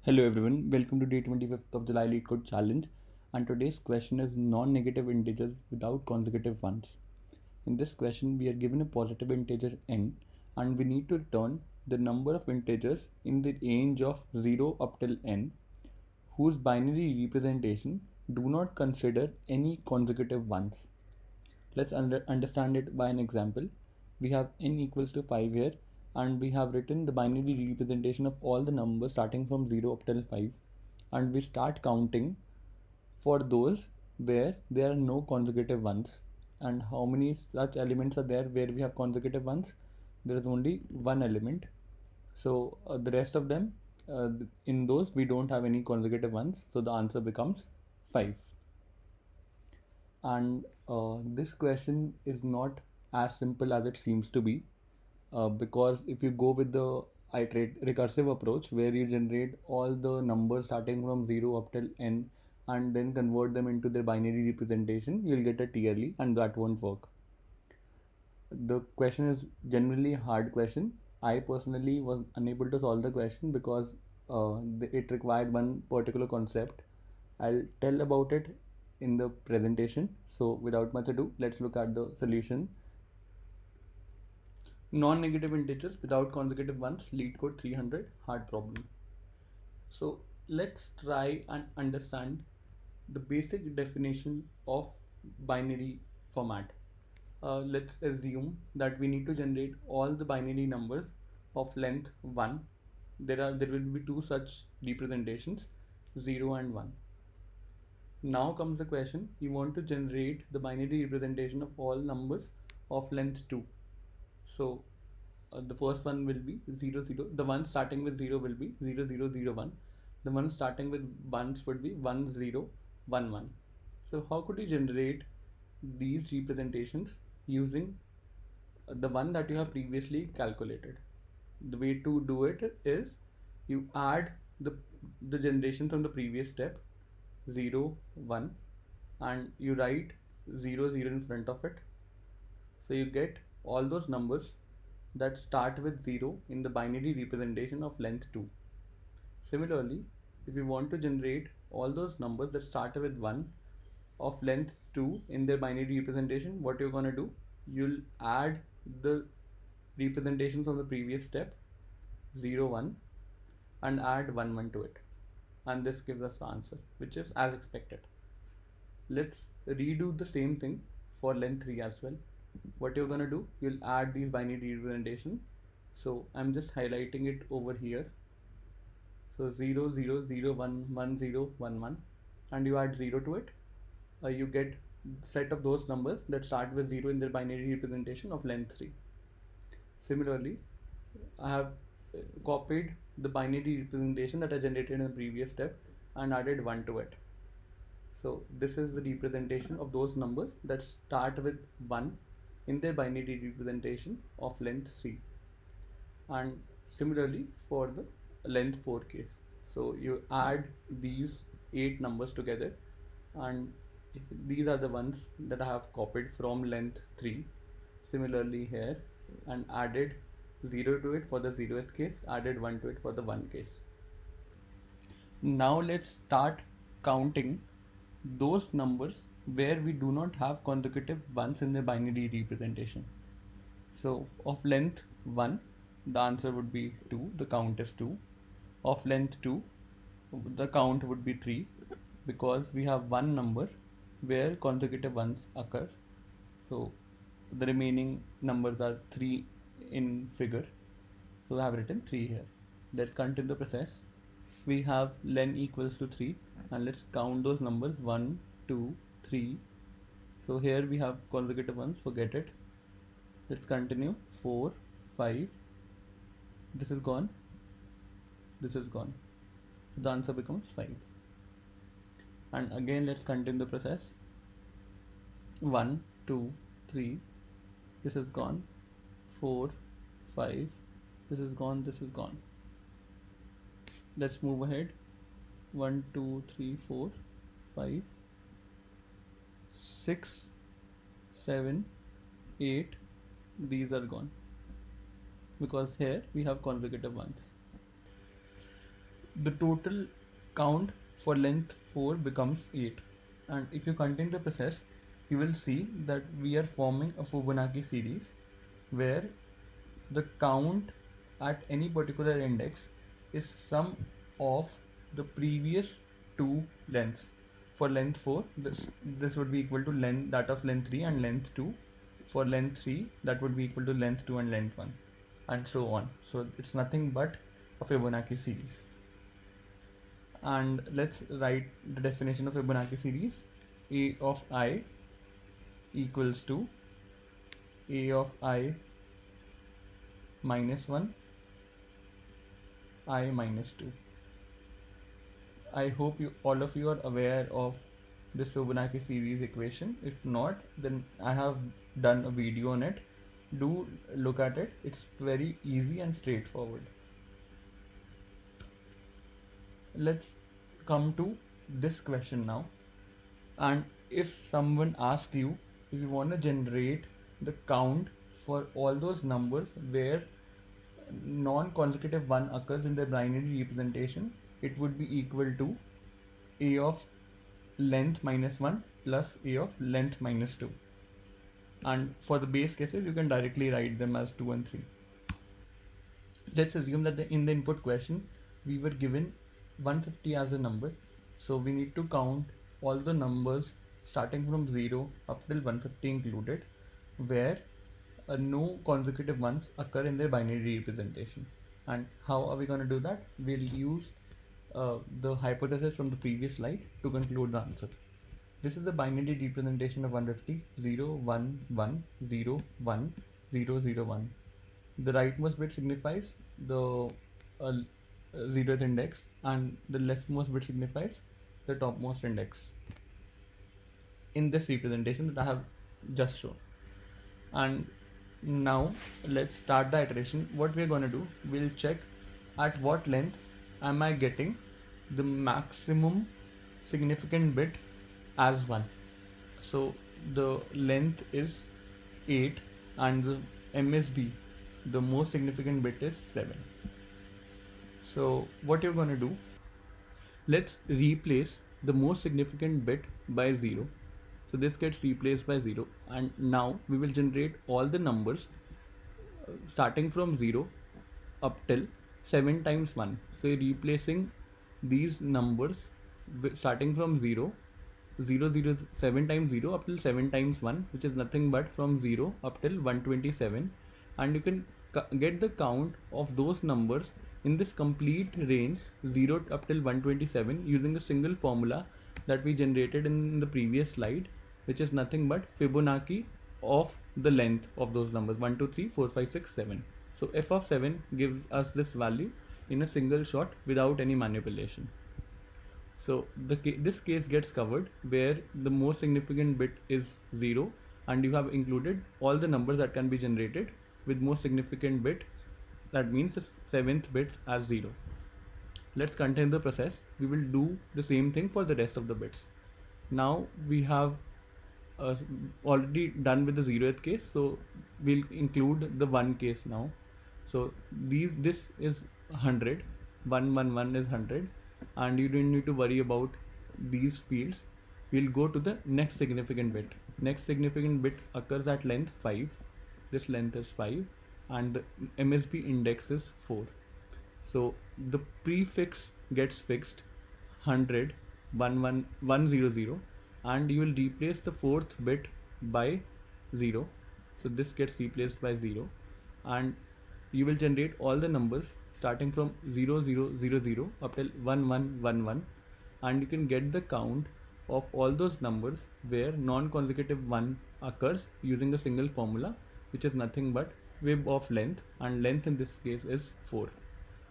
Hello everyone, welcome to day 25th of July Lead Code Challenge, and today's question is non-negative integers without consecutive ones. In this question we are given a positive integer n and we need to return the number of integers in the range of 0 up till n whose binary representation do not consider any consecutive ones. Let's understand it by an example. We have n equals to 5 here and we have written the binary representation of all the numbers starting from 0 up till 5, and we start counting for those where there are no consecutive ones. And how many such elements are there where we have consecutive ones? There is only one element. So the rest of them, in those we don't have any consecutive ones, so the answer becomes 5. And this question is not as simple as it seems to be, because if you go with the iterate recursive approach where you generate all the numbers starting from 0 up till n and then convert them into their binary representation, you'll get a tierly, and that won't work. The question is generally a hard question. I personally was unable to solve the question because it required one particular concept. I'll tell about it in the presentation. So without much ado, let's look at the solution. Non-negative integers without consecutive ones, lead code 300, hard problem. So let's try and understand the basic definition of binary format. Let's assume that we need to generate all the binary numbers of length 1. There will be two such representations, 0 and 1. Now comes the question, you want to generate the binary representation of all numbers of length 2. So the first one will be 0 0. The one starting with 0 will be 0 0 0 1. The one starting with 1s would be 1 0 1 1. So how could you generate these representations using the one that you have previously calculated? The way to do it is you add the generation from the previous step, 0 1, and you write 0 0 in front of it. So you get all those numbers that start with 0 in the binary representation of length 2. Similarly, if you want to generate all those numbers that start with 1 of length 2 in their binary representation, what you're going to do, you'll add the representations from the previous step, 0 1, and add 1 1 to it, and this gives us the answer, which is as expected. Let's redo the same thing for length 3 as well. What you're gonna do, you'll add these binary representation. So I'm just highlighting it over here. So 0 0 0 1 1 0 1 1, and you add 0 to it. You get set of those numbers that start with 0 in their binary representation of length 3. Similarly, I have copied the binary representation that I generated in the previous step and added 1 to it. So this is the representation of those numbers that start with 1 in their binary representation of length 3. And similarly for the length 4 case. So you add these 8 numbers together, and these are the ones that I have copied from length 3. Similarly here, and added 0 to it for the 0th case, added 1 to it for the 1 case. Now let's start counting those numbers where we do not have consecutive ones in the binary representation. So of length 1, the answer would be 2, the count is 2. Of length 2, the count would be 3, because we have one number where consecutive ones occur. So the remaining numbers are 3 in figure. So I have written 3 here. Let's continue the process. We have len equals to 3, and let's count those numbers 1 2 3. So here we have consecutive ones, forget it. Let's continue. 4 5, this is gone, this is gone, so the answer becomes 5. And again let's continue the process. 1 2 3, this is gone. 4 5, this is gone, this is gone. Let's move ahead. 1 2 3 4 5 6 7 8, these are gone because here we have consecutive ones. the total count for length 4 becomes 8. And if you continue the process, you will see that we are forming a Fibonacci series where the count at any particular index is sum of the previous two lengths. For length 4, this would be equal to length that of length 3 and length 2. For length 3, that would be equal to length 2 and length 1, and so on. So it's nothing but a Fibonacci series. And let's write the definition of Fibonacci series. A of I equals to A of I minus 1, I minus 2. I hope all of you are aware of this Fibonacci series equation. If not, then I have done a video on it. Do look at it. It's very easy and straightforward. Let's come to this question now. And if someone asks you if you want to generate the count for all those numbers where non-consecutive 1 occurs in their binary representation, it would be equal to A of length minus 1 plus A of length minus 2. And for the base cases, you can directly write them as 2 and 3. Let's assume that in the input question, we were given 150 as a number. So we need to count all the numbers starting from 0 up till 150 included, where no consecutive ones occur in their binary representation. And how are we going to do that? We'll use the hypothesis from the previous slide to conclude the answer. This is the binary representation of 150, 0, 1, 1, 0, 1, 0, 0, 1. The rightmost bit signifies the 0th index, and the leftmost bit signifies the topmost index in this representation that I have just shown. And now let's start the iteration. What we're going to do, we'll check at what length am I getting the maximum significant bit as 1. So the length is 8 and the MSB, the most significant bit, is 7. So what you're going to do, let's replace the most significant bit by 0. So this gets replaced by 0, and now we will generate all the numbers starting from 0 up till 7 times 1. So you're replacing these numbers starting from 0, 0, 0, 7 times 0 up till 7 times 1, which is nothing but from 0 up till 127, and you can get the count of those numbers in this complete range 0 up till 127 using a single formula that we generated in the previous slide, which is nothing but Fibonacci of the length of those numbers 1, 2, 3, 4, 5, 6, 7. So f of 7 gives us this value in a single shot without any manipulation. So this case gets covered where the most significant bit is 0 and you have included all the numbers that can be generated with most significant bit, that means the 7th bit, as 0. Let's continue the process. We will do the same thing for the rest of the bits. Now we have already done with the 0th case, so we'll include the 1 case now. So this is 100, 111 is 100, and you don't need to worry about these fields. We'll go to the next significant bit. Next significant bit occurs at length 5. This length is 5 and the MSB index is 4. So the prefix gets fixed 100, 100, and you will replace the 4th bit by 0. So this gets replaced by 0, and you will generate all the numbers starting from 0000 up till 1111, and you can get the count of all those numbers where non-consecutive 1 occurs using a single formula, which is nothing but fib of length, and length in this case is 4.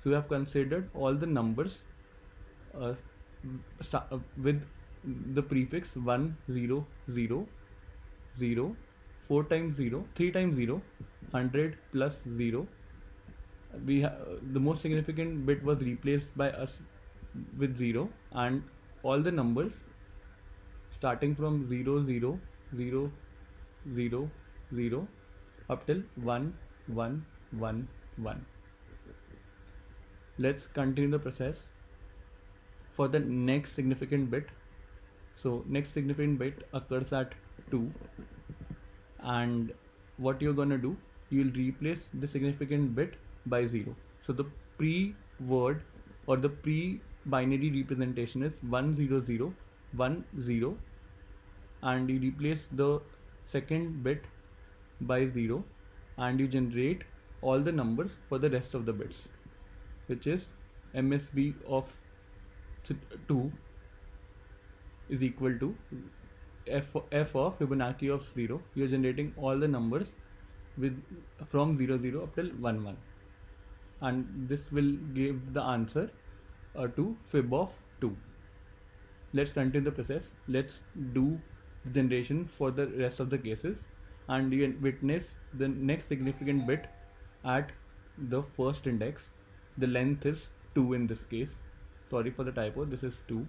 So we have considered all the numbers with the prefix 1 0 0 0, 4 times 0, 3 times 0, 100 plus 0. The most significant bit was replaced by us with 0, and all the numbers starting from 0 0 0 0 0 up till 1 1 1 1. Let's continue the process. for the next significant bit. So next significant bit occurs at 2, and what you're gonna do, you'll replace the significant bit by 0. So the pre-word or the pre-binary representation is 10010, and you replace the second bit by 0, and you generate all the numbers for the rest of the bits, which is MSB of 2 is equal to f of Fibonacci of 0. You're generating all the numbers with from 00 up till 11, and this will give the answer to fib of 2. Let's continue the process. Let's do the generation for the rest of the cases, and you witness the next significant bit at the first index. The length is 2 in this case. Sorry for the typo, this is 2.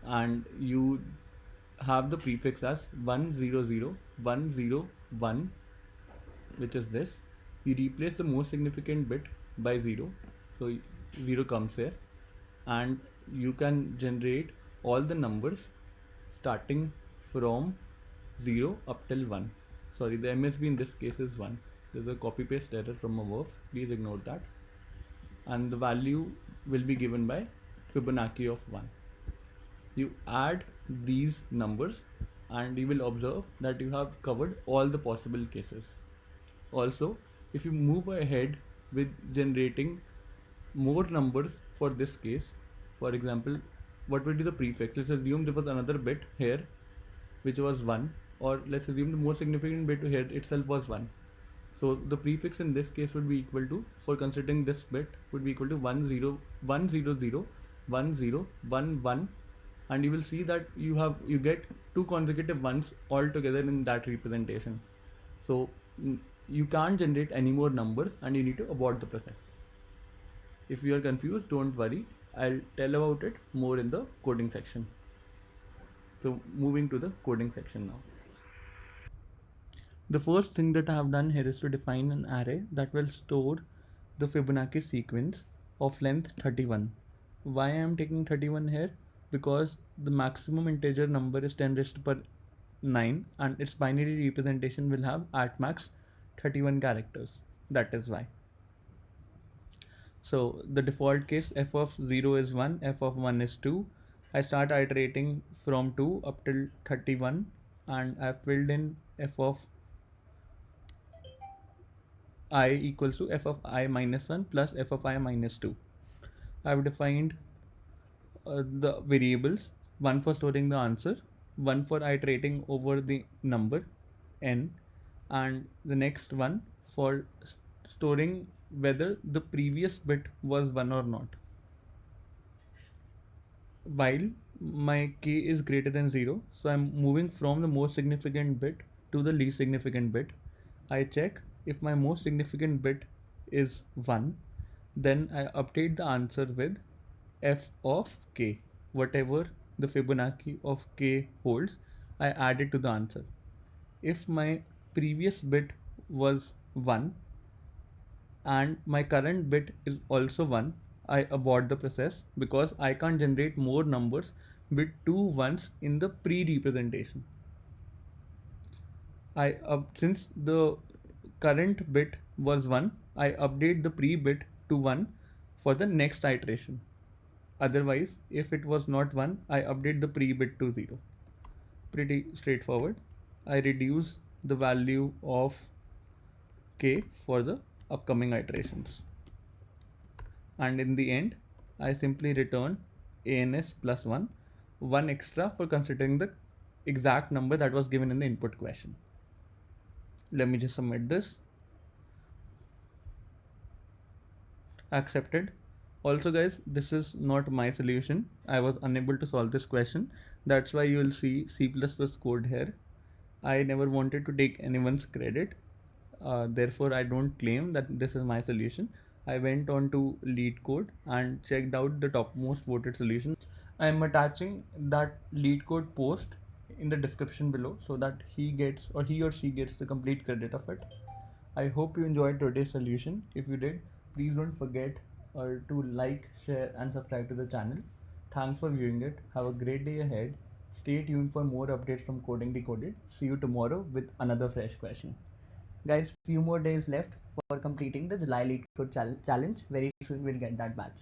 And you have the prefix as 1001001, which is this. You replace the most significant bit by 0, so 0 comes here, and you can generate all the numbers starting from 0 up till 1. Sorry, the MSB in this case is 1. There's a copy paste error from above, please ignore that. And the value will be given by Fibonacci of 1. You add these numbers and you will observe that you have covered all the possible cases. Also, if you move ahead with generating more numbers for this case, for example, what will be the prefix? Let's assume there was another bit here which was 1, or let's assume the more significant bit here itself was 1. So the prefix in this case would be equal to, for considering this bit, would be equal to 1001011, and you will see that you get 2 consecutive ones all together in that representation. So you can't generate any more numbers and you need to abort the process. If you are confused, don't worry, I'll tell about it more in the coding section. So moving to the coding section now. The first thing that I have done here is to define an array that will store the Fibonacci sequence of length 31. Why I am taking 31 here? Because the maximum integer number is 10 raised to power 9, and its binary representation will have at max 31 characters. That is why. So the default case, f of 0 is 1, f of 1 is 2. I start iterating from 2 up till 31, and I filled in f of I equals to f of I minus 1 plus f of I minus 2. I have defined the variables, one for storing the answer, one for iterating over the number n, and the next one for storing whether the previous bit was 1 or not. While my k is greater than 0, so I'm moving from the most significant bit to the least significant bit. I check if my most significant bit is 1, then I update the answer with f of k. Whatever the Fibonacci of k holds, I add it to the answer. If my previous bit was 1 and my current bit is also 1, I abort the process because I can't generate more numbers with 2 ones in the pre-representation. Since the current bit was 1, I update the pre-bit to 1 for the next iteration. Otherwise, if it was not 1, I update the pre-bit to 0. Pretty straightforward. I reduce the value of k for the upcoming iterations. And in the end, I simply return ans plus 1 extra for considering the exact number that was given in the input question. Let me just submit this. Accepted. Also guys, this is not my solution. I was unable to solve this question. That's why you will see C++ code here. I never wanted to take anyone's credit. Therefore, I don't claim that this is my solution. I went on to LeetCode and checked out the topmost voted solution. I am attaching that LeetCode post in the description below so that he or she gets the complete credit of it. I hope you enjoyed today's solution. If you did, please don't forget to like, share and subscribe to the channel. Thanks for viewing it. Have a great day ahead. Stay tuned for more updates from Coding Decoded. See you tomorrow with another fresh question. Guys, few more days left for completing the July Lead Code Challenge. Very soon we'll get that batch.